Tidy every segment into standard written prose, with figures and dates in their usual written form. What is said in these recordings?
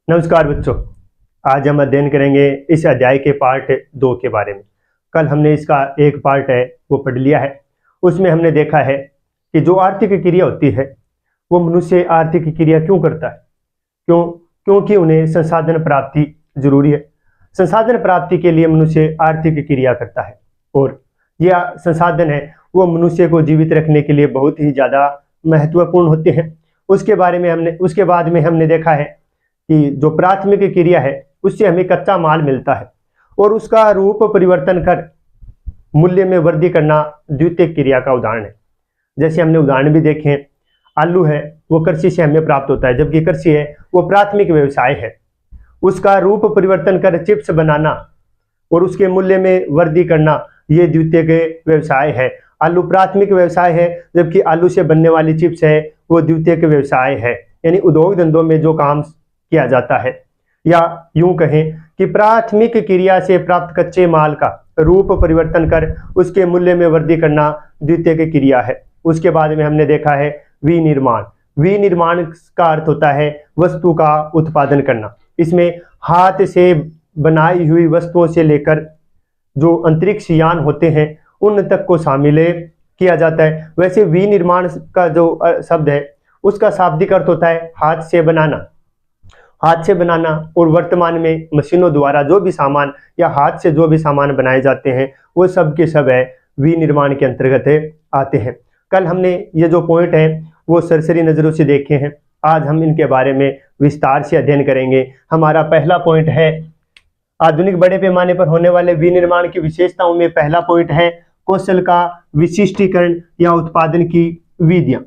नमस्कार बच्चों। आज हम अध्ययन करेंगे इस अध्याय के पार्ट 2 के बारे में। कल हमने इसका एक पार्ट है वो पढ़ लिया है। उसमें हमने देखा है कि जो आर्थिक क्रिया होती है वो मनुष्य आर्थिक क्रिया क्यों करता है। क्योंकि उन्हें संसाधन प्राप्ति जरूरी है। संसाधन प्राप्ति के लिए मनुष्य आर्थिक क्रिया करता है और यह संसाधन है वो मनुष्य को जीवित रखने के लिए बहुत ही ज़्यादा महत्वपूर्ण होते हैं। उसके बाद में हमने देखा है कि जो प्राथमिक क्रिया है उससे हमें कच्चा माल मिलता है और उसका रूप परिवर्तन कर मूल्य में वृद्धि करना द्वितीयक क्रिया का उदाहरण है। जैसे हमने उदाहरण भी देखे हैं, आलू है वो कृषि से हमें प्राप्त होता है, जबकि कृषि है वो प्राथमिक व्यवसाय है। उसका रूप परिवर्तन कर चिप्स बनाना और उसके मूल्य में वृद्धि करना ये द्वितीयक व्यवसाय है। आलू प्राथमिक व्यवसाय है जबकि आलू से बनने वाली चिप्स है वो द्वितीयक व्यवसाय है। यानी उद्योग धंधों में जो काम किया जाता है, या यूं कहें कि प्राथमिक क्रिया से प्राप्त कच्चे माल का रूप परिवर्तन कर उसके मूल्य में वृद्धि करना द्वितीयक क्रिया है। उसके बाद में हमने देखा है विनिर्माण। विनिर्माण का अर्थ होता है वस्तु का उत्पादन करना। इसमें हाथ से बनाई हुई वस्तुओं से लेकर जो अंतरिक्ष यान होते हैं उन तक को शामिल किया जाता है। वैसे विनिर्माण का जो शब्द है उसका शाब्दिक अर्थ होता है हाथ से बनाना। हाथ से बनाना और वर्तमान में मशीनों द्वारा जो भी सामान या हाथ से जो भी सामान बनाए जाते हैं वो सब के सब है विनिर्माण के अंतर्गत आते हैं। कल हमने ये जो पॉइंट है वो सरसरी नज़रों से देखे हैं। आज हम इनके बारे में विस्तार से अध्ययन करेंगे। हमारा पहला पॉइंट है आधुनिक बड़े पैमाने पर होने वाले विनिर्माण की विशेषताओं में पहला पॉइंट है कौशल का विशिष्टीकरण या उत्पादन की विधियां।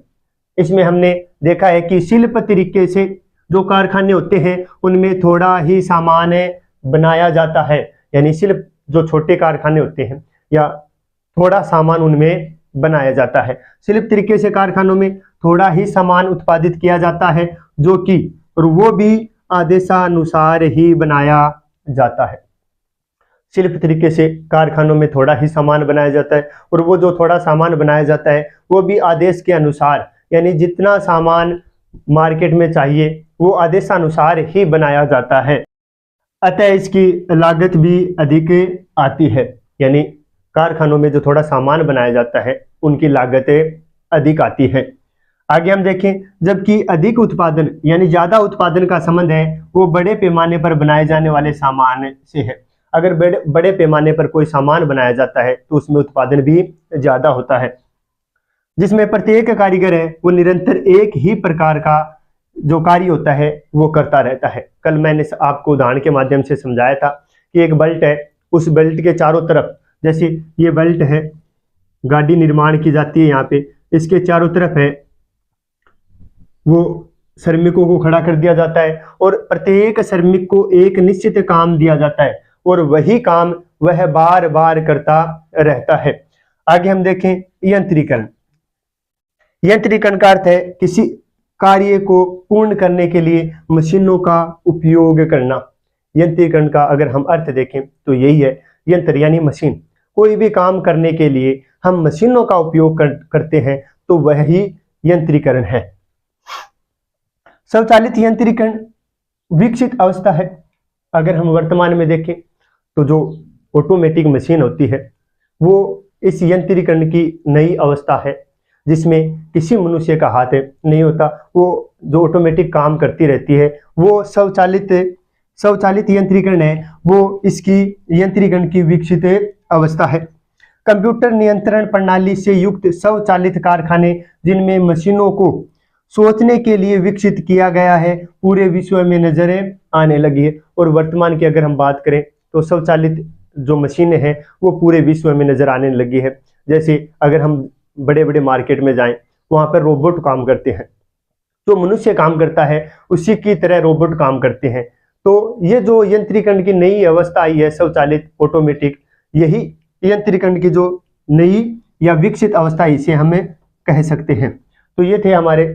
इसमें हमने देखा है कि शिल्प तरीके से जो कारखाने होते हैं उनमें थोड़ा ही सामान बनाया जाता है। यानी शिल्प जो छोटे कारखाने होते हैं या थोड़ा सामान उनमें बनाया जाता है। शिल्प तरीके से कारखानों में थोड़ा ही सामान उत्पादित किया जाता है जो कि और वो भी आदेशानुसार ही बनाया जाता है। शिल्प तरीके से कारखानों में थोड़ा ही सामान बनाया जाता है और वो जो थोड़ा सामान बनाया जाता है वो भी आदेश के अनुसार, यानी जितना सामान मार्केट में चाहिए वो आदेशानुसार ही बनाया जाता है। अतः इसकी लागत भी अधिक आती है। यानी कारखानों में जो थोड़ा सामान बनाया जाता है उनकी लागत अधिक आती है। आगे हम देखें, जबकि अधिक उत्पादन यानी ज्यादा उत्पादन का संबंध है वो बड़े पैमाने पर बनाए जाने वाले सामान से है। अगर बड़े पैमाने पर कोई सामान बनाया जाता है तो उसमें उत्पादन भी ज्यादा होता है, जिसमें प्रत्येक कारीगर है वो निरंतर एक ही प्रकार का जो कार्य होता है वो करता रहता है। कल मैंने आपको उदाहरण के माध्यम से समझाया था कि एक बेल्ट है, उस बेल्ट के चारों तरफ, जैसे ये बेल्ट है, गाड़ी निर्माण की जाती है, यहाँ पे इसके चारों तरफ है वो श्रमिकों को खड़ा कर दिया जाता है और प्रत्येक श्रमिक को एक निश्चित काम दिया जाता है और वही काम वह बार बार करता रहता है। आगे हम देखें यंत्रीकरण। यंत्रीकरण का अर्थ है किसी कार्य को पूर्ण करने के लिए मशीनों का उपयोग करना। यंत्रीकरण का अगर हम अर्थ देखें तो यही है, यंत्र यानी मशीन। कोई भी काम करने के लिए हम मशीनों का उपयोग करते हैं तो वही यंत्रीकरण है। स्वचालित यंत्रीकरण विकसित अवस्था है। अगर हम वर्तमान में देखें तो जो ऑटोमेटिक मशीन होती है वो इस यंत्रीकरण की नई अवस्था है, जिसमें किसी मनुष्य का हाथ नहीं होता, वो जो ऑटोमेटिक काम करती रहती है वो स्वचालित यंत्रीकरण है। वो इसकी यंत्रीकरण की विकसित अवस्था है। कंप्यूटर नियंत्रण प्रणाली से युक्त स्वचालित कारखाने जिनमें मशीनों को सोचने के लिए विकसित किया गया है पूरे विश्व में नजरें आने लगी है। और वर्तमान की अगर हम बात करें तो स्वचालित जो मशीनें हैं वो पूरे विश्व में नजर आने लगी है। जैसे अगर हम बड़े बड़े मार्केट में जाएं वहां पर रोबोट काम करते हैं, जो मनुष्य काम करता है उसी की तरह रोबोट काम करते हैं। तो ये जो यंत्रीकरण की नई अवस्था आई है स्वचालित ऑटोमेटिक, यही यंत्रीकरण की जो नई या विकसित अवस्था इसे हमें कह सकते हैं। तो ये थे हमारे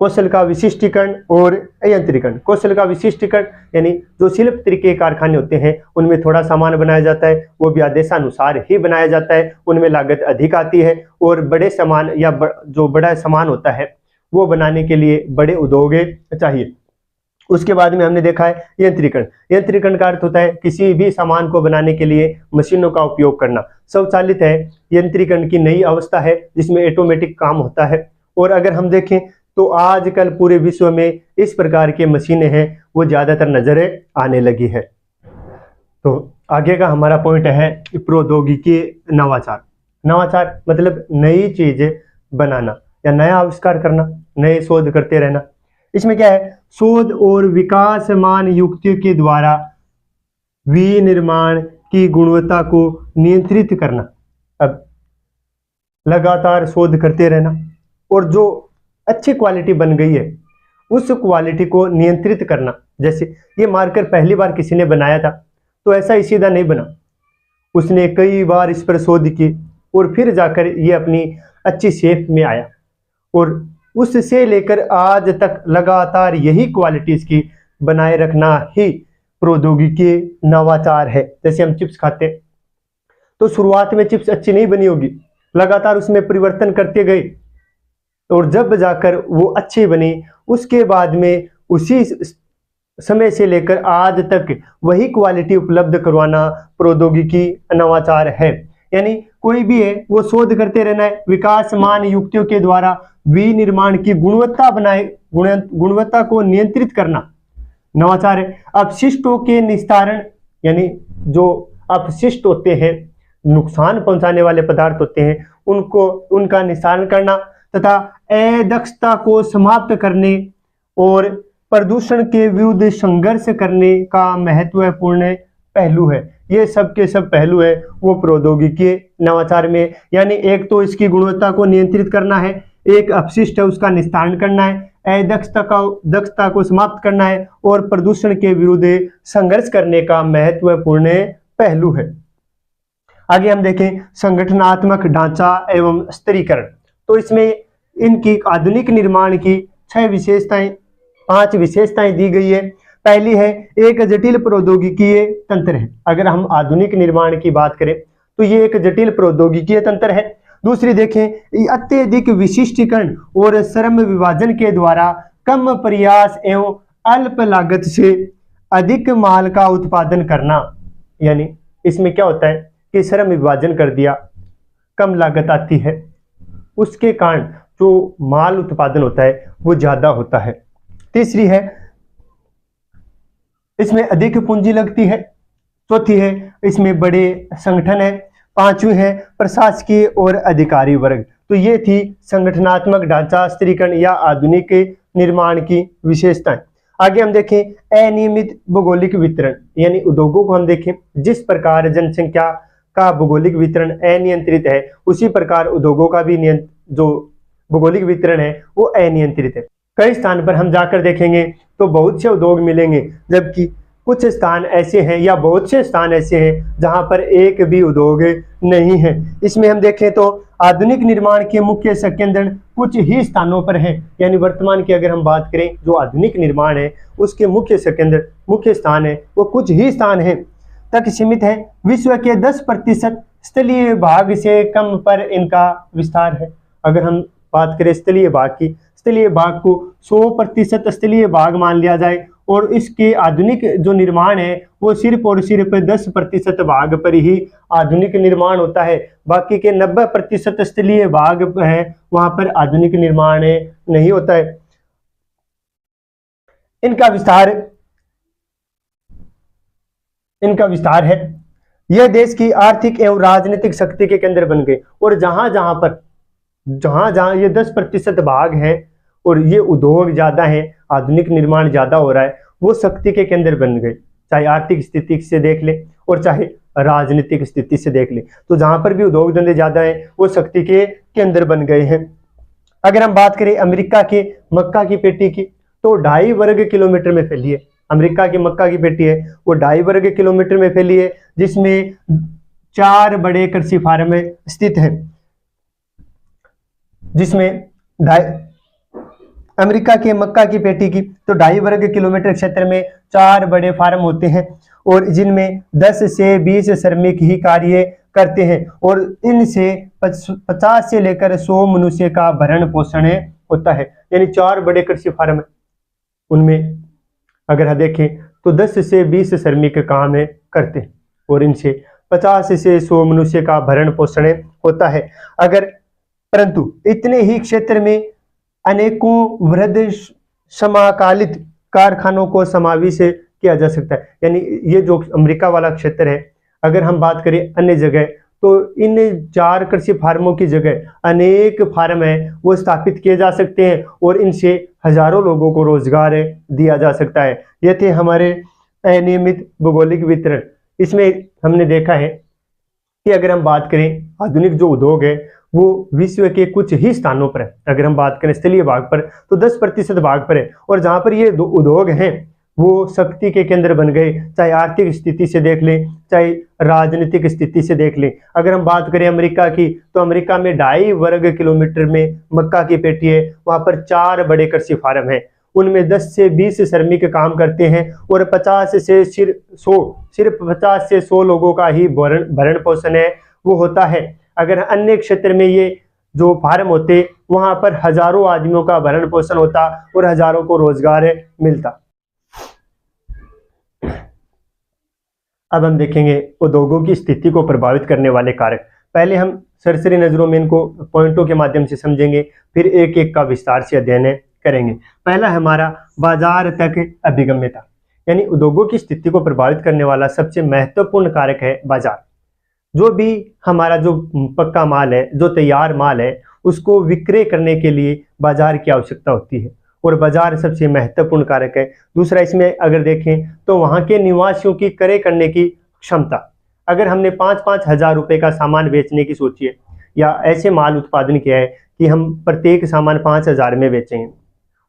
कौशल का विशिष्टीकरण और यंत्रीकरण। कौशल का विशिष्टीकरण यानी जो शिल्प तरीके कारखाने होते हैं उनमें थोड़ा सामान बनाया जाता है, वो भी आदेशानुसार ही बनाया जाता है, उनमें लागत अधिक आती है और बड़े सामान या जो बड़ा सामान होता है वो बनाने के लिए बड़े उद्योग चाहिए। उसके बाद में हमने देखा है यंत्रीकरण। यंत्रीकरण का अर्थ होता है किसी भी सामान को बनाने के लिए मशीनों का उपयोग करना। स्वचालित है, यंत्रीकरण की नई अवस्था है जिसमें ऑटोमेटिक काम होता है। और अगर हम देखें तो आजकल पूरे विश्व में इस प्रकार के मशीनें हैं वो ज्यादातर नजर आने लगी है। तो आगे का हमारा पॉइंट है प्रौद्योगिकी नवाचार। नवाचार मतलब नई चीजें बनाना या नया आविष्कार करना, नए शोध करते रहना। इसमें क्या है, शोध और विकासमान युक्तियों के द्वारा विनिर्माण की गुणवत्ता को नियंत्रित करना। अब लगातार शोध करते रहना और जो अच्छी क्वालिटी बन गई है उस क्वालिटी को नियंत्रित करना। जैसे ये मार्कर पहली बार किसी ने बनाया था तो ऐसा ही सीधा नहीं बना, उसने कई बार इस पर शोध की और फिर जाकर ये अपनी अच्छी शेप में आया और उससे लेकर आज तक लगातार यही क्वालिटी इसकी बनाए रखना ही प्रौद्योगिकी नवाचार है। जैसे हम चिप्स खाते हैं तो शुरुआत में चिप्स अच्छी नहीं बनी होगी, लगातार उसमें परिवर्तन करते गए और जब जाकर वो अच्छी बनी, उसके बाद में उसी समय से लेकर आज तक वही क्वालिटी उपलब्ध करवाना प्रौद्योगिकी नवाचार है। यानी कोई भी है वो शोध करते रहना है, विकासमान युक्तियों के द्वारा विनिर्माण की गुणवत्ता को नियंत्रित करना नवाचार है। अपशिष्टों के निस्तारण, यानी जो अपशिष्ट होते हैं, नुकसान पहुंचाने वाले पदार्थ होते हैं, उनका निस्तारण करना तथा अदक्षता को समाप्त करने और प्रदूषण के विरुद्ध संघर्ष करने का महत्वपूर्ण पहलू है। ये सब के सब पहलू है वो प्रौद्योगिकी नवाचार में। यानी एक तो इसकी गुणवत्ता को नियंत्रित करना है, एक अपशिष्ट है उसका निस्तारण करना है, दक्षता को समाप्त करना है और प्रदूषण के विरुद्ध संघर्ष करने का महत्वपूर्ण पहलू है। आगे हम देखें संगठनात्मक ढांचा एवं स्तरीकरण। तो इसमें इनकी आधुनिक निर्माण की 5 विशेषताएं दी गई है। पहली है एक जटिल प्रौद्योगिकीय तंत्र है। अगर हम आधुनिक निर्माण की बात करें तो ये एक जटिल प्रौद्योगिकीय तंत्र है। दूसरी देखें अत्यधिक विशिष्टीकरण और श्रम विभाजन के द्वारा कम प्रयास एवं अल्प लागत से अधिक माल का उत्पादन करना। यानी इसमें क्या होता है कि श्रम विभाजन कर दिया, कम लागत आती है, उसके कारण जो माल उत्पादन होता है वो ज्यादा होता है। तीसरी है इसमें अधिक पूंजी लगती है। चौथी है इसमें बड़े संगठन है। पांचवी है प्रशासकीय और अधिकारी वर्ग। तो ये थी संगठनात्मक ढांचा, स्तरीकरण या आधुनिक निर्माण की विशेषताएं। आगे हम देखें अनियमित भौगोलिक वितरण, यानी उद्योगों को हम देखें जिस प्रकार जनसंख्या का भौगोलिक वितरण अनियंत्रित है उसी प्रकार उद्योगों का भी जो भौगोलिक वितरण है वो अनियंत्रित है। कई स्थान पर हम जाकर देखेंगे तो बहुत से उद्योग मिलेंगे, जबकि कुछ स्थान ऐसे हैं या बहुत से स्थान ऐसे हैं जहां पर एक भी उद्योग नहीं है। इसमें हम देखें तो आधुनिक निर्माण के मुख्य संकेंद्रण कुछ ही स्थानों पर है। यानी वर्तमान की अगर हम बात करें जो आधुनिक निर्माण है उसके मुख्य संकेंद्र, मुख्य स्थान है वो कुछ ही स्थान है तक सीमित है। विश्व के 10% स्थलीय भाग से कम पर इनका विस्तार है। अगर हम बात करें स्थलीय भाग की, स्थलीय भाग को 100% स्थलीय भाग मान लिया जाए और इसके आधुनिक जो निर्माण है वो सिर्फ और सिर्फ 10% भाग पर ही आधुनिक निर्माण होता है। बाकी के 90% स्थलीय भाग है वहां पर आधुनिक निर्माण नहीं होता है। इनका विस्तार है। यह देश की आर्थिक एवं राजनीतिक शक्ति के केंद्र बन गए और जहां जहां ये 10% भाग है और ये उद्योग ज्यादा है, आधुनिक निर्माण ज्यादा हो रहा है, वो शक्ति के केंद्र बन गए। चाहे आर्थिक स्थिति से देख ले और चाहे राजनीतिक स्थिति से देख ले, तो जहां पर भी उद्योग धंधे ज्यादा है वो शक्ति के केंद्र बन गए हैं। अगर हम बात करें अमेरिका के मक्का की पेटी की तो 2.5 वर्ग किलोमीटर में फैली है। अमेरिका की मक्का की पेटी है वो 2.5 वर्ग किलोमीटर में फैली है, जिसमें 4 बड़े कृषि फार्म स्थित है। जिसमें अमेरिका के मक्का की पेटी की तो 2.5 वर्ग किलोमीटर क्षेत्र में 4 बड़े फार्म होते हैं और जिनमें 10 से 20 श्रमिक ही कार्य करते हैं और इनसे 50 से लेकर 100 मनुष्य का भरण पोषण होता है। यानी 4 बड़े कृषि फार्म, उनमें अगर हम देखें तो 10 से 20 श्रमिक काम करते हैं और इनसे 50 से 100 मनुष्य का भरण पोषण होता है। अगर परंतु इतने ही क्षेत्र में अनेकों वृहद समाकालित कारखानों को समावेश किया जा सकता है। यानी ये जो अमेरिका वाला क्षेत्र है, अगर हम बात करें अन्य जगह, तो इन 4 कृषि फार्मों की जगह अनेक फार्म है वो स्थापित किए जा सकते हैं और इनसे हजारों लोगों को रोजगार दिया जा सकता है। ये थे हमारे अनियमित भौगोलिक वितरण। इसमें हमने देखा है कि अगर हम बात करें आधुनिक जो उद्योग है वो विश्व के कुछ ही स्थानों पर है। अगर हम बात करें स्थलीय भाग पर तो 10% भाग पर है, और जहां पर ये उद्योग हैं वो शक्ति के केंद्र बन गए, चाहे आर्थिक स्थिति से देख लें, चाहे राजनीतिक स्थिति से देख लें। अगर हम बात करें अमेरिका की, तो अमेरिका में 2.5 वर्ग किलोमीटर में मक्का की पेटी है, वहां पर 4 बड़े कृषि फार्म हैं, उनमें 10 से 20 श्रमिक काम करते हैं और 50 से सिर्फ 50 से 100 लोगों का ही भरण पोषण है वो होता है। अगर अन्य क्षेत्र में ये जो फार्म होते वहां पर हजारों आदमियों का भरण पोषण होता और हजारों को रोजगार मिलता। अब हम देखेंगे उद्योगों की स्थिति को प्रभावित करने वाले कारक। पहले हम सरसरी नजरों में इनको पॉइंटों के माध्यम से समझेंगे, फिर एक एक का विस्तार से अध्ययन करेंगे। पहला हमारा बाजार तक अभिगम्यता, यानी उद्योगों की स्थिति को प्रभावित करने वाला सबसे महत्वपूर्ण कारक है बाजार। जो भी हमारा जो पक्का माल है, जो तैयार माल है, उसको विक्रय करने के लिए बाजार की आवश्यकता होती है और बाजार सबसे महत्वपूर्ण कारक है। दूसरा, इसमें अगर देखें तो वहां के निवासियों की क्रय करने की क्षमता। अगर हमने 5-5 हजार रुपए का सामान बेचने की सोची है या ऐसे माल उत्पादन किया है कि हम प्रत्येक सामान 5,000 में बेचेंगे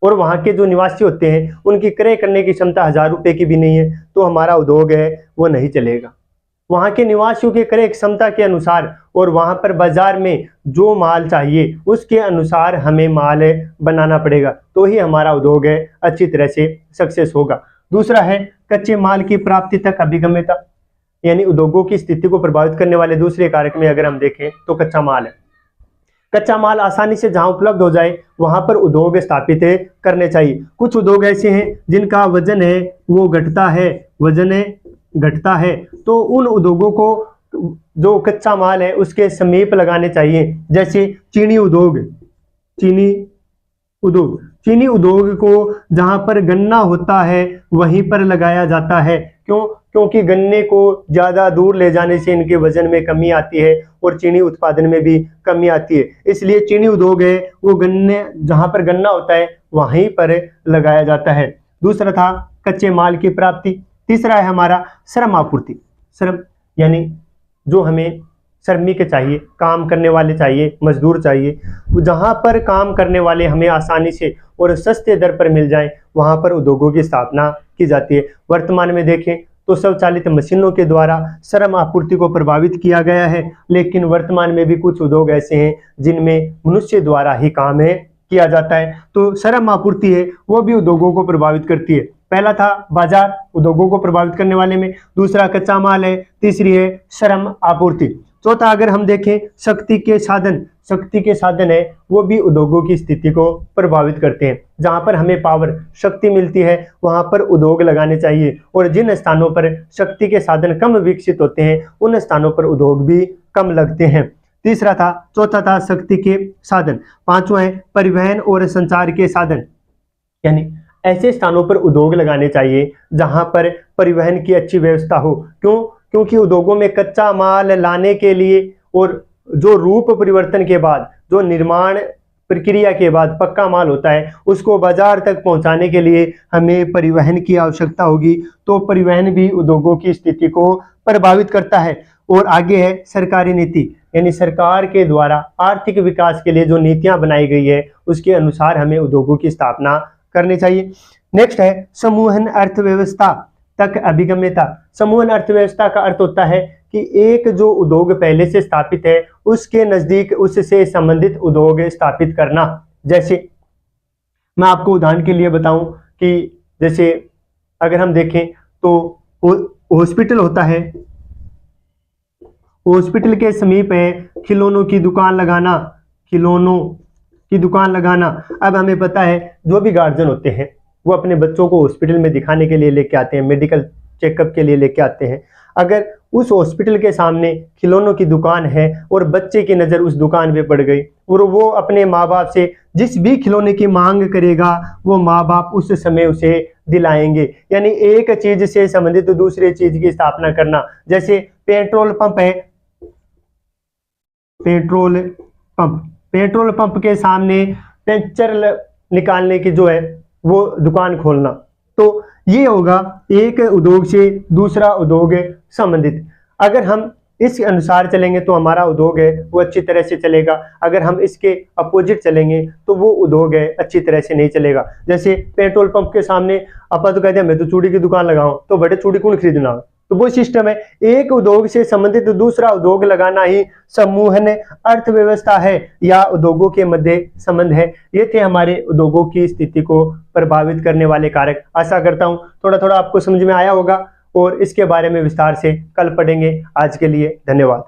और वहां के जो निवासी होते हैं उनकी क्रय करने की क्षमता 1,000 रुपए की भी नहीं है, तो हमारा उद्योग है वो नहीं चलेगा। वहां के निवासियों के क्रय क्षमता के अनुसार और वहां पर बाजार में जो माल चाहिए उसके अनुसार हमें माल बनाना पड़ेगा, तो ही हमारा उद्योग है अच्छी तरह से सक्सेस होगा। दूसरा है कच्चे माल की प्राप्ति तक अभिगम्यता, यानी उद्योगों की स्थिति को प्रभावित करने वाले दूसरे कारक में अगर हम देखें तो कच्चा माल है। कच्चा माल आसानी से जहां उपलब्ध हो जाए वहां पर उद्योग स्थापित करने चाहिए। कुछ उद्योग ऐसे हैं जिनका वजन है वो घटता है, वजन घटता है, तो उन उद्योगों को जो कच्चा माल है उसके समीप लगाने चाहिए। जैसे चीनी उद्योग को जहां पर गन्ना होता है वहीं पर लगाया जाता है। क्यों? क्योंकि गन्ने को ज्यादा दूर ले जाने से इनके वजन में कमी आती है और चीनी उत्पादन में भी कमी आती है, इसलिए चीनी उद्योग है वो गन्ने जहां पर गन्ना होता है वहीं पर लगाया जाता है। दूसरा था कच्चे माल की प्राप्ति। तीसरा है हमारा श्रम आपूर्ति। श्रम यानी जो हमें श्रमिक चाहिए, काम करने वाले चाहिए, मजदूर चाहिए, जहां पर काम करने वाले हमें आसानी से और सस्ते दर पर मिल जाएं वहां पर उद्योगों की स्थापना की जाती है। वर्तमान में देखें तो स्वचालित मशीनों के द्वारा श्रम आपूर्ति को प्रभावित किया गया है, लेकिन वर्तमान में भी कुछ उद्योग ऐसे हैं जिनमें मनुष्य द्वारा ही काम किया जाता है। तो श्रम आपूर्ति है वो भी उद्योगों को प्रभावित करती है। पहला था बाजार, उद्योगों को प्रभावित करने वाले में। दूसरा कच्चा माल है। तीसरी है श्रम आपूर्ति। चौथा अगर हम देखें शक्ति के साधन है वो भी उद्योगों की स्थिति को प्रभावित करते हैं। जहां पर हमें पावर शक्ति मिलती है वहां पर उद्योग लगाने चाहिए, और जिन स्थानों पर शक्ति के साधन कम विकसित होते हैं उन स्थानों पर उद्योग भी कम लगते हैं। चौथा था शक्ति के साधन। पांचवा है परिवहन और संचार के साधन, यानी ऐसे स्थानों पर उद्योग लगाने चाहिए जहां पर परिवहन की अच्छी व्यवस्था हो। क्यों? क्योंकि उद्योगों में कच्चा माल लाने के लिए और जो रूप परिवर्तन के बाद, जो निर्माण प्रक्रिया के बाद पक्का माल होता है उसको बाजार तक पहुंचाने के लिए हमें परिवहन की आवश्यकता होगी, तो परिवहन भी उद्योगों की स्थिति को प्रभावित करता है। और आगे है सरकारी नीति, यानी सरकार के द्वारा आर्थिक विकास के लिए जो नीतियां बनाई गई है उसके अनुसार हमें उद्योगों की स्थापना करनी चाहिए। नेक्स्ट है समूहन अर्थव्यवस्था तक अभिगम्यता। समूहन अर्थव्यवस्था का अर्थ होता है कि एक जो उद्योग पहले से स्थापित है उसके नजदीक उससे संबंधित उद्योग स्थापित करना। जैसे मैं आपको उदाहरण के लिए बताऊं कि जैसे अगर हम देखें तो हॉस्पिटल होता है, हॉस्पिटल के समीप है खिलौनों की दुकान लगाना। अब हमें पता है जो भी गार्जियन होते हैं वो अपने बच्चों को हॉस्पिटल में दिखाने के लिए लेके आते हैं, मेडिकल चेकअप के लिए लेके आते हैं। अगर उस हॉस्पिटल के सामने खिलौनों की दुकान है और बच्चे की नज़र उस दुकान पे पड़ गई और वो अपने माँ बाप से जिस भी खिलौने की मांग करेगा वो माँ बाप उस समय उसे दिलाएंगे। यानी एक चीज से संबंधित दूसरे चीज की स्थापना करना। जैसे पेट्रोल पंप है, पेट्रोल पंप के सामने पंचर निकालने की जो है वो दुकान खोलना। तो ये होगा एक उद्योग से दूसरा उद्योग संबंधित। अगर हम इस अनुसार चलेंगे तो हमारा उद्योग है वो अच्छी तरह से चलेगा। अगर हम इसके अपोजिट चलेंगे तो वो उद्योग है अच्छी तरह से नहीं चलेगा। जैसे पेट्रोल पंप के सामने आप तो कहते हैं मैं तो चूड़ी की दुकान लगाऊं, तो बड़े चूड़ी कौन खरीदना। तो वो सिस्टम है, एक उद्योग से संबंधित दूसरा उद्योग लगाना ही समूहन अर्थव्यवस्था है या उद्योगों के मध्य संबंध है। ये थे हमारे उद्योगों की स्थिति को प्रभावित करने वाले कारक। आशा करता हूं थोड़ा थोड़ा आपको समझ में आया होगा और इसके बारे में विस्तार से कल पढ़ेंगे। आज के लिए धन्यवाद।